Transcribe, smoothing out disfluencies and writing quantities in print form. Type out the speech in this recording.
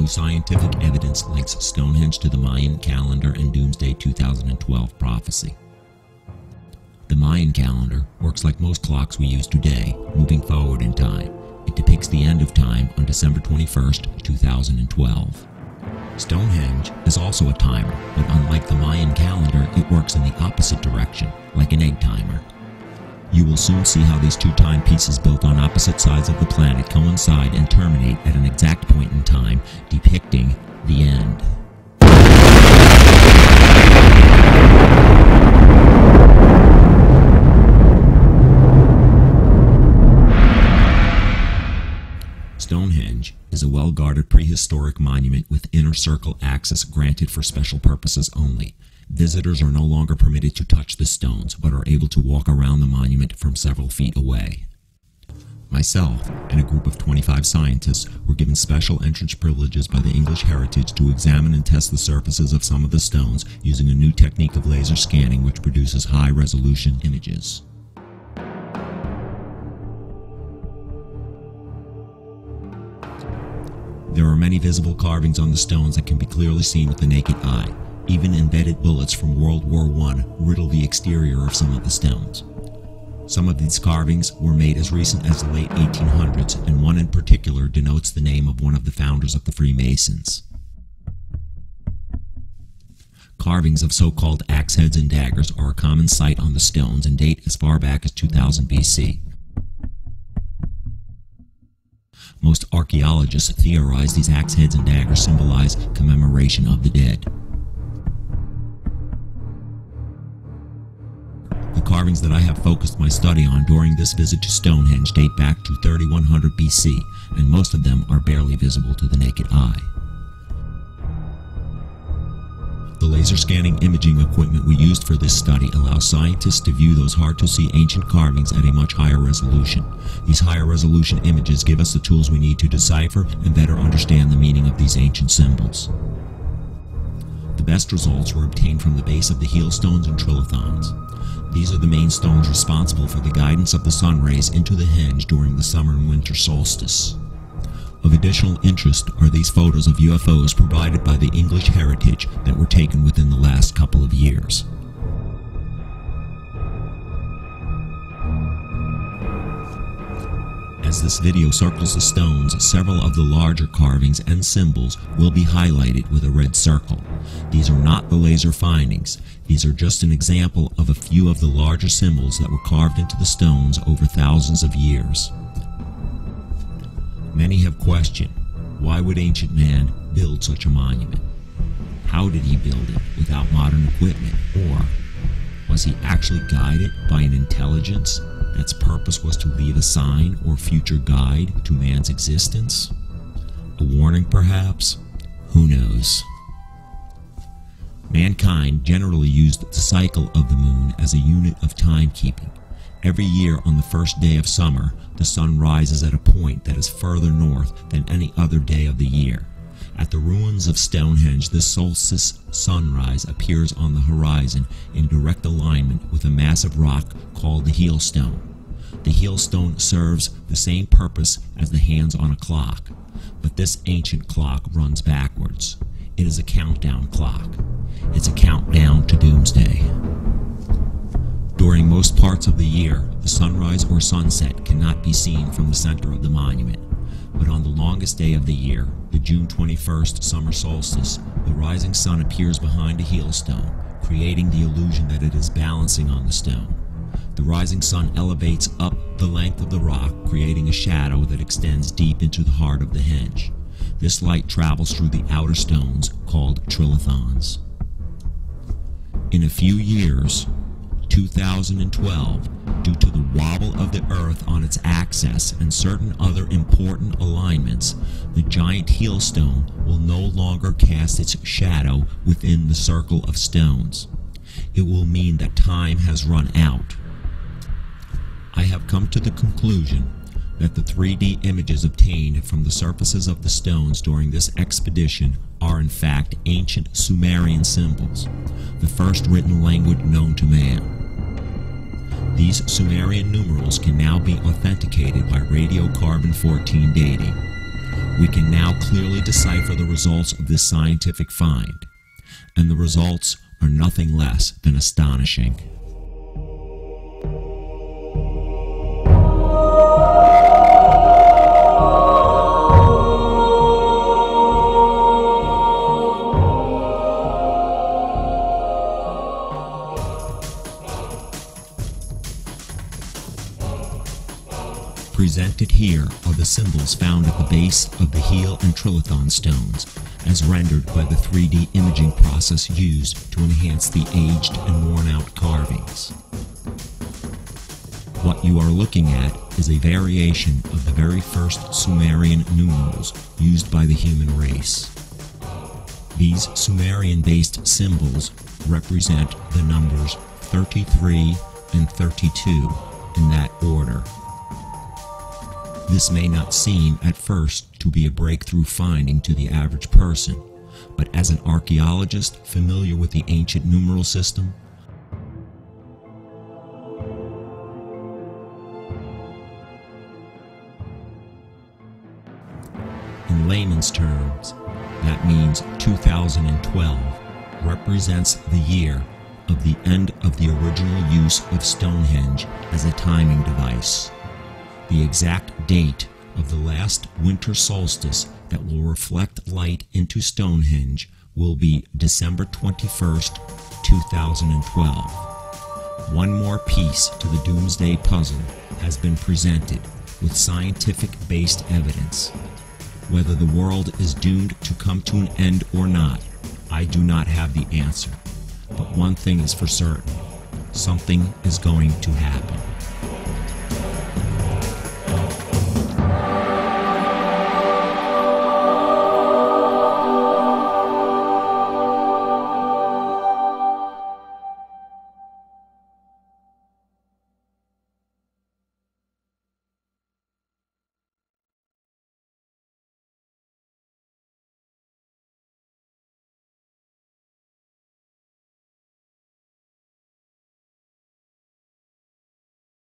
New scientific evidence links Stonehenge to the Mayan calendar and Doomsday 2012 prophecy. The Mayan calendar works like most clocks we use today, moving forward in time. It depicts the end of time on December 21st, 2012. Stonehenge is also a timer, but unlike the Mayan calendar, it works in the opposite direction, like an egg timer. You will soon see how these two timepieces built on opposite sides of the planet coincide and terminate at an exact point in time, depicting the end. Stonehenge is a well-guarded prehistoric monument with inner circle access granted for special purposes only. Visitors are no longer permitted to touch the stones, but are able to walk around the monument from several feet away. Myself and a group of 25 scientists were given special entrance privileges by the English Heritage to examine and test the surfaces of some of the stones using a new technique of laser scanning which produces high-resolution images. There are many visible carvings on the stones that can be clearly seen with the naked eye. Even embedded bullets from World War I riddle the exterior of some of the stones. Some of these carvings were made as recent as the late 1800s, and one in particular denotes the name of one of the founders of the Freemasons. Carvings of so-called axe heads and daggers are a common sight on the stones and date as far back as 2000 BC. Most archaeologists theorize these axe heads and daggers symbolize commemoration of the dead. The carvings that I have focused my study on during this visit to Stonehenge date back to 3100 BC, and most of them are barely visible to the naked eye. The laser scanning imaging equipment we used for this study allows scientists to view those hard-to-see ancient carvings at a much higher resolution. These higher resolution images give us the tools we need to decipher and better understand the meaning of these ancient symbols. The best results were obtained from the base of the heel stones and trilithons. These are the main stones responsible for the guidance of the sun rays into the henge during the summer and winter solstice. Of additional interest are these photos of UFOs provided by the English Heritage that were taken within the last couple of years. As this video circles the stones, several of the larger carvings and symbols will be highlighted with a red circle. These are not the laser findings. These are just an example of a few of the larger symbols that were carved into the stones over thousands of years. Many have questioned, why would ancient man build such a monument? How did he build it without modern equipment? Or was he actually guided by an intelligence that's purpose was to leave a sign or future guide to man's existence? A warning, perhaps? Who knows? Mankind generally used the cycle of the moon as a unit of timekeeping. Every year on the first day of summer, the sun rises at a point that is further north than any other day of the year. At the ruins of Stonehenge, this solstice sunrise appears on the horizon in direct alignment with a massive rock called the heel stone. The heel stone serves the same purpose as the hands on a clock, but this ancient clock runs backwards. It is a countdown clock. It's a countdown to doomsday. During most parts of the year, the sunrise or sunset cannot be seen from the center of the monument. But on the longest day of the year, the June 21st summer solstice, the rising sun appears behind a heel stone, creating the illusion that it is balancing on the stone. The rising sun elevates up the length of the rock, creating a shadow that extends deep into the heart of the henge. This light travels through the outer stones, called trilithons. In a few years, 2012, due to the wobble of the Earth on its axis and certain other important alignments, the giant heel stone will no longer cast its shadow within the circle of stones. It will mean that time has run out. I have come to the conclusion that the 3D images obtained from the surfaces of the stones during this expedition are in fact ancient Sumerian symbols, the first written language known to man. These Sumerian numerals can now be authenticated by radiocarbon-14 dating. We can now clearly decipher the results of this scientific find, and the results are nothing less than astonishing. Presented here are the symbols found at the base of the heel and trilithon stones, as rendered by the 3D imaging process used to enhance the aged and worn-out carvings. What you are looking at is a variation of the very first Sumerian numerals used by the human race. These Sumerian-based symbols represent the numbers 33 and 32 in that order. This may not seem at first to be a breakthrough finding to the average person, but as an archaeologist familiar with the ancient numeral system, in layman's terms, that means 2012 represents the year of the end of the original use of Stonehenge as a timing device. The exact date of the last winter solstice that will reflect light into Stonehenge will be December 21st, 2012. One more piece to the doomsday puzzle has been presented with scientific-based evidence. Whether the world is doomed to come to an end or not, I do not have the answer. But one thing is for certain: something is going to happen.